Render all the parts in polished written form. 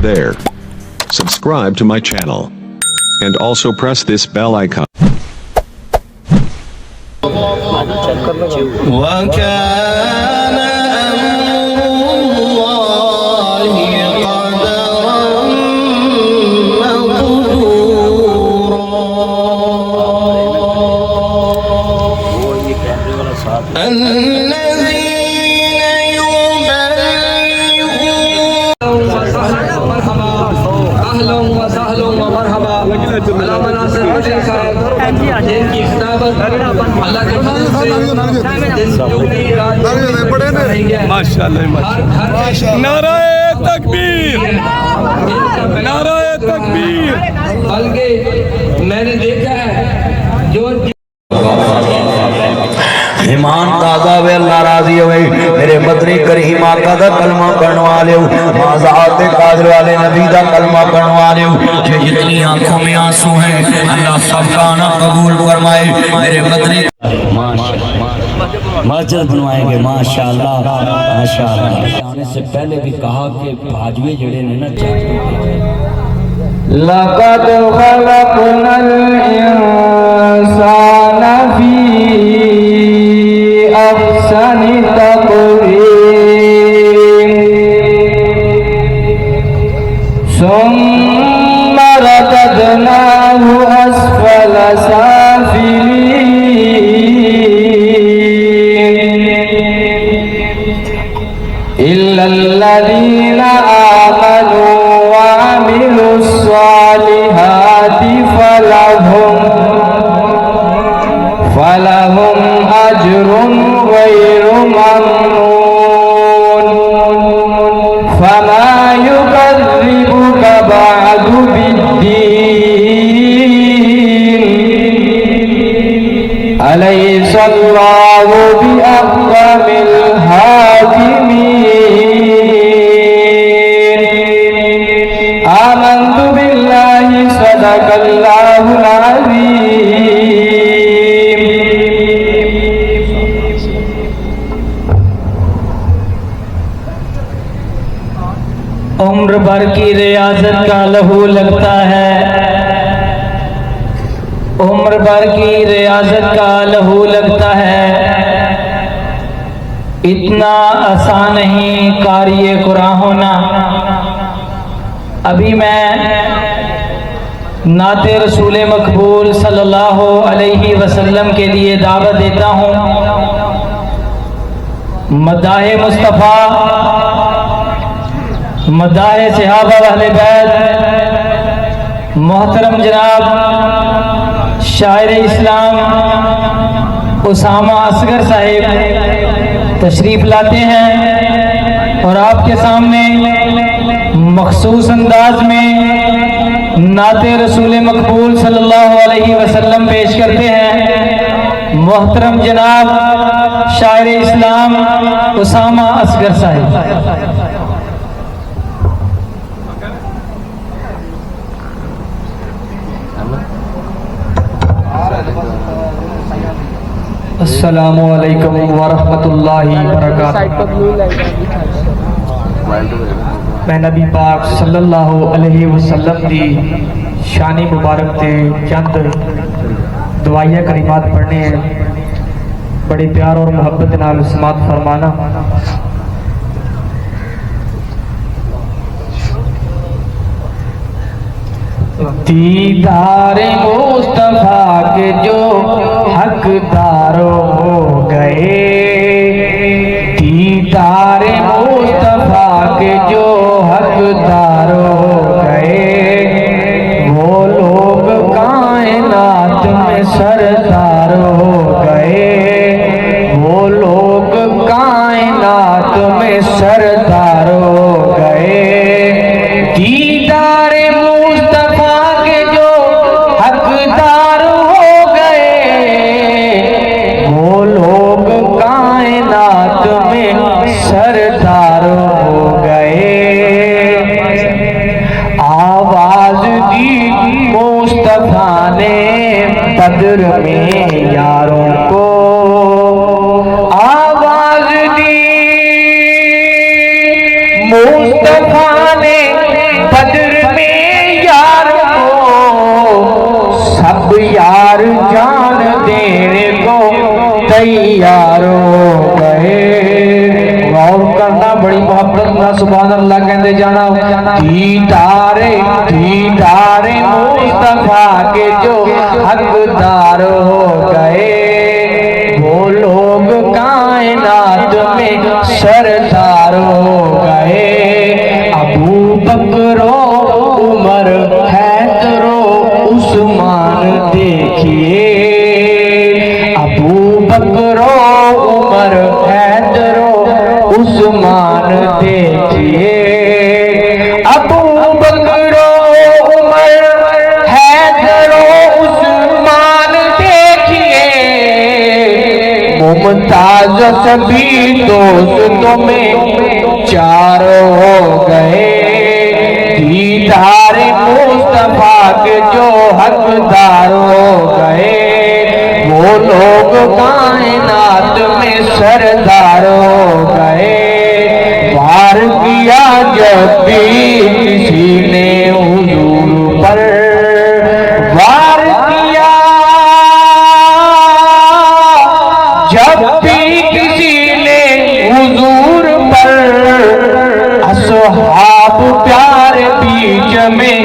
there. Subscribe to my channel. And also press this bell icon. माशाअल्लाह नाराए तकबीर, नाराए तकबीर। बल्कि मैंने देखा है जो ईमान ताज़ा वे अल्लाह राजी होवे मेरे मदनी करीम आका दा कलमा पढ़ने वाले माज़ात कादिर वाले नबी दा कलमा पढ़ने वाले जितनी आंखों में आंसू हैं अल्लाह सबका ना कबूल फरमाए। मेरे मदनी मस्जिद बनवाएंगे माशाअल्लाह माशाअल्लाह। आने से पहले भी कहा कि भाजवे जड़े ने ना लक़द ख़लक़नल इंसाना फी अहसनि तक़वीम सुम्मा रददनाहु अस्फल साफिलीन इल्लल्लज़ीना आमनू व अमिलुस्सालिहाति फलहुम अज्रुन गैरु ममनून फमा युकज़्ज़िबुका बअदु बिद्दीन अलैहिस्सलाहु बिअहकमिल हाकिमीन आमन्तु बिल्लाहि सदक़ल्लाहुल अज़ीम। उम्र भर की रियाजत का लहू लगता है, उम्र भर की रियाजत का लहू लगता है। इतना आसान नहीं कारिए कुरान होना। अभी मैं नाते रसूल मकबूल सल्लल्लाहु अलैहि वसल्लम के लिए दावत देता हूँ। मदाहे मुस्तफ़ा, मदाहे सहाबा अहले बैत, मोहतरम जनाब शायर इस्लाम उसामा असगर साहिब तशरीफ लाते हैं और आपके सामने मखसूस अंदाज में नाते रसूल मकबूल सल्लल्लाहु अलैहि वसल्लम पेश करते हैं। मोहतरम जनाब शायर इस्लाम उसामा असगर साहिब। अस्सलामु अलैकुम वरहमतुल्लाहि वबरकातुहू। मैं नबी पाक सल्लल्लाहु अलैहि वसल्लम दी शानी मुबारक ते चंद दुआया करीमात पढ़ने हैं। बड़े प्यार और मोहब्बत नाल समात फरमाना। दीदार मुस्तफा के जो हकदार हो गए, दीदार मुस्तफा के जो हकदार हो गए, वो लोग कायनात में सरदार हो गए, वो लोग कायनात में सरदार हो गए। दीदार मुस्तफा के जो हकदार हो गए, वो लोग कायनात में सरदार हो गए। आवाज दी मुस्तफा ने बद्र में यारों को, आवाज दी मुस्तफा ने बदर में यार को सब यार जान देने को तैयार हो गए। गौर करना, बड़ी मोहब्बत ना सुभान अल्लाह कहते जाना। दीदारे मुस्तफा के जो हकदार हो गए, वो लोग कायनात में सरदार हो गए। अबू बकरो उमर हैदरो उस्मान देखिए, अबू बकरो उमर हैदरो उस्मान देखिए। अबू बकरो उमर हैदरो उस्मान देखिए। मुमताज सभी दोस्तों में चार हो गए। दीदार मुस्तफा के जो हकदार हो गए, वो लोग कायनात में सरदार हो गए। वार किया जब भी किसी ने हुजूर पर, वार किया जब भी किसी ने हुजूर पर, असहाब प्यार बीच में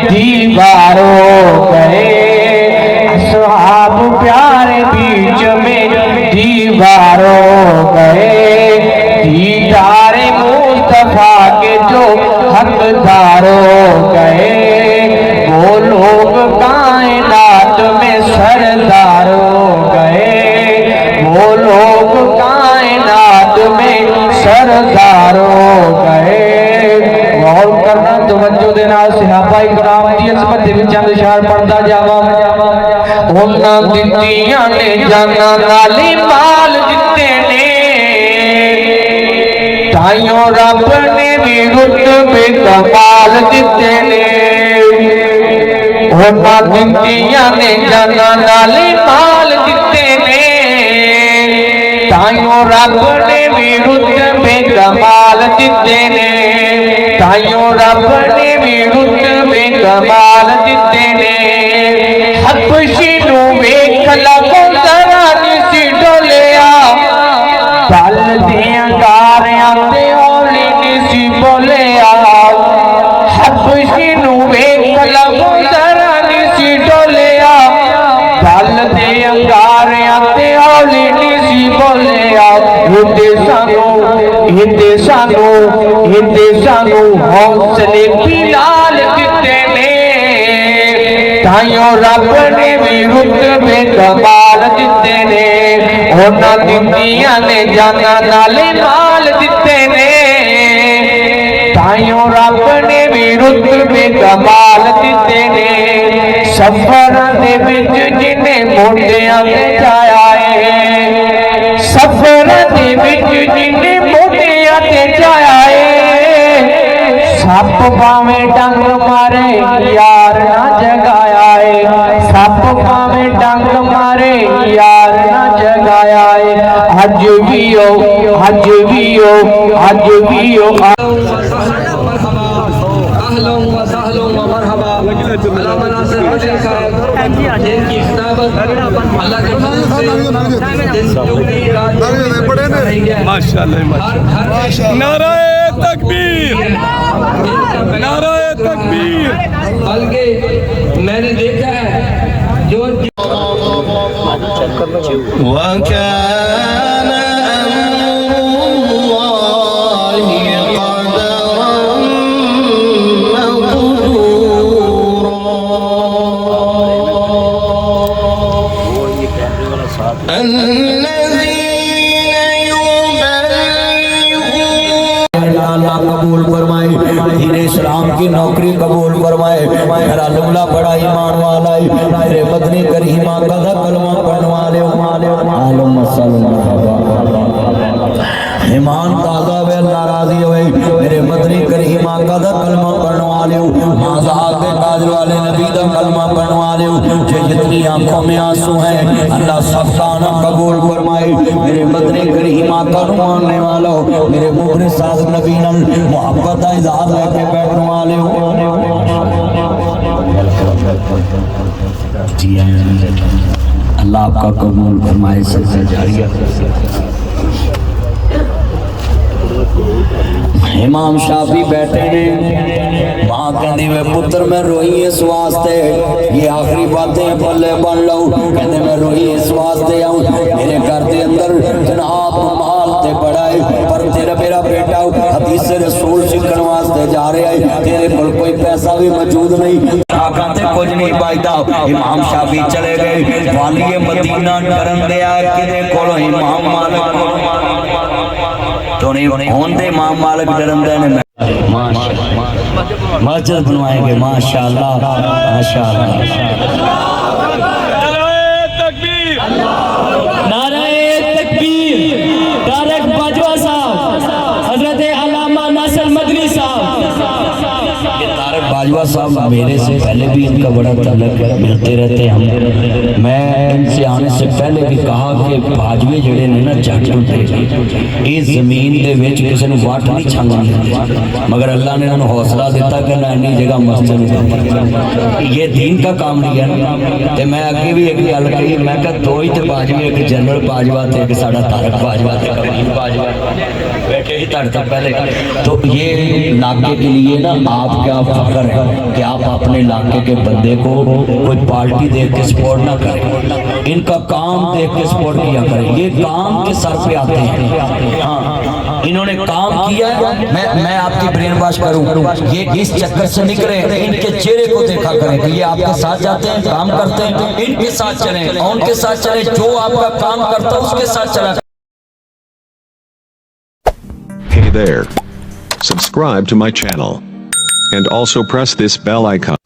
दीवार हो गए। असहाब प्यार बीच में दीवार हो गए। दीदार मुस्तफा के जो हकदार हो गए, वो लोग कायनात में सरदार हो गए। वो लोग कायनात में सरदार हो गए। गौर करना, तवज्जो देना। सहाबाए किराम दी अज़मत विच चंद इशार पढ़दा जावां। उन्हां दित्तियां ने जाना नाले माल दित्ते ने, ताइयों रब ने भी रुतबे कमाल दित्ते ने। उन्हां दित्तियां ने जाना नाले माल दित्ते ने, ताइयों रब ने भी रुतबे कमाल दित्ते ने। ताइयों रब ने भी रुतबे कमाल दित्ते ने। हबशी नू वेख लगो जरा निसी डोलिया, गल दियां गारियां ते हौली निसी बोलिया। हबशी नू वेख लगो जरा निसी डोलिया, गल दियां गारियां ते हौली निसी बोलिया। हिंदे सानू हौसले बिलाल दित्ते ने, ताइयों रब ने भी रुतबे कमाल दित्ते ने। उन्हां दित्तियां ने जाना नाले माल दित्ते ने, ताइयों रब ने भी रुतबे कमाल दित्ते ने। सफरां दे विच जिन्ने मोढियां ते जाया है, सफरां दे विच जिन्ने मोढियां ते जाया है। सप भावें डंग मारे यार ना जगाया है, सप भावें डंग मारे यार ना जगाया है। अज भी हो, अज भी हो, अज भी हो। माशाअल्लाह। नाराए तकबीर, नाराए तकबीर। बल्कि मैंने देखा है जो कबूल फरमाए, दीन इस्लाम की नौकरी कबूल फरमाए। मेरा लुमला बड़ा ईमान वाला है, मेरे मदनी करीमा का कलमा पढ़ने वाले आलम ईमान ताज़ा वे अल्लाह राजी होए। मेरे मदनी करीमा का कलमा पढ़ने लियो माज़ात कादिर वाले नबी दा कलमा पढ़वा लियो जे जितनी आंखों में आंसू हैं अल्लाह सबका ना कबूल फरमाए मेरे मदनी करीम आका नु मानने वालों मेरे मुखर साथ नबी नाल मोहब्बत दा इजहार लेके बैठवा लियो जी अल्लाह आपका कबूल फरमाए सबसे जारिया इमाम शाफी बैठे ने मां कहती वे पुत्र मैं रोई इस वास्ते ये आखिरी बातें पल्ले बन लो कहते मैं रोई इस वास्ते आऊं मेरे घर के अंदर जनाब माल ते बड़ा है पर तेरा मेरा बेटा हदीस रसूल सीखने वास्ते जा रहा है तेरे कोल कोई पैसा भी मौजूद नहीं कहते कुछ नहीं पाईदा इमाम शाफी चले गए वाली मदीना डरन दिया किने कोलो इमाम मालिक तो नहीं होंदे इमाम मालिक डरन दे ने मस्जिद बनवाएंगे माशाअल्लाह माशाअल्लाह नाराए तकबीर तारक बाजवा साहब हजरत अल्लामा नासिर मदनी साहब तारक बाजवा साहब मेरे से पहले भी इनका बड़ा ताल्लुक है मिलते रहते हैं मैं इनसे आने से पहले भी कहा कि बाजवे जड़े ने ना जट होते इस जमीन दे विच किसी ने वाट नहीं छांगनी मगर अल्लाह ने उन्हें हौसला दिता कि ना इन्नी जगह मस्जिद ये दीन का काम नहीं है ते मैं अगे भी एक गल कही मैं कहा दो ही तो बाजवे एक जनरल बाजवा थे एक साडा तारक बाजवा थे कबीर बाजवा बैठे ही तड़का पहले तो ये इलाके के लिए ना आपका फख्र है कि आप अपने इलाके के बंदे को कोई पार्टी देख के सपोर्ट ना करें इनका काम देख के सपोर्ट किया करें ये काम के सर पे आते हैं हाँ इन्होंने काम किया है मैं आपकी ब्रेन वॉश करूं ये इस चक्कर से निकले इनके चेहरे को देखा करें कि ये आपके साथ जाते हैं काम करते हैं इनके साथ चलें और उनके साथ चले जो आपका काम करता है उसके साथ चला Hey there. Subscribe to my channel. And also press this bell icon.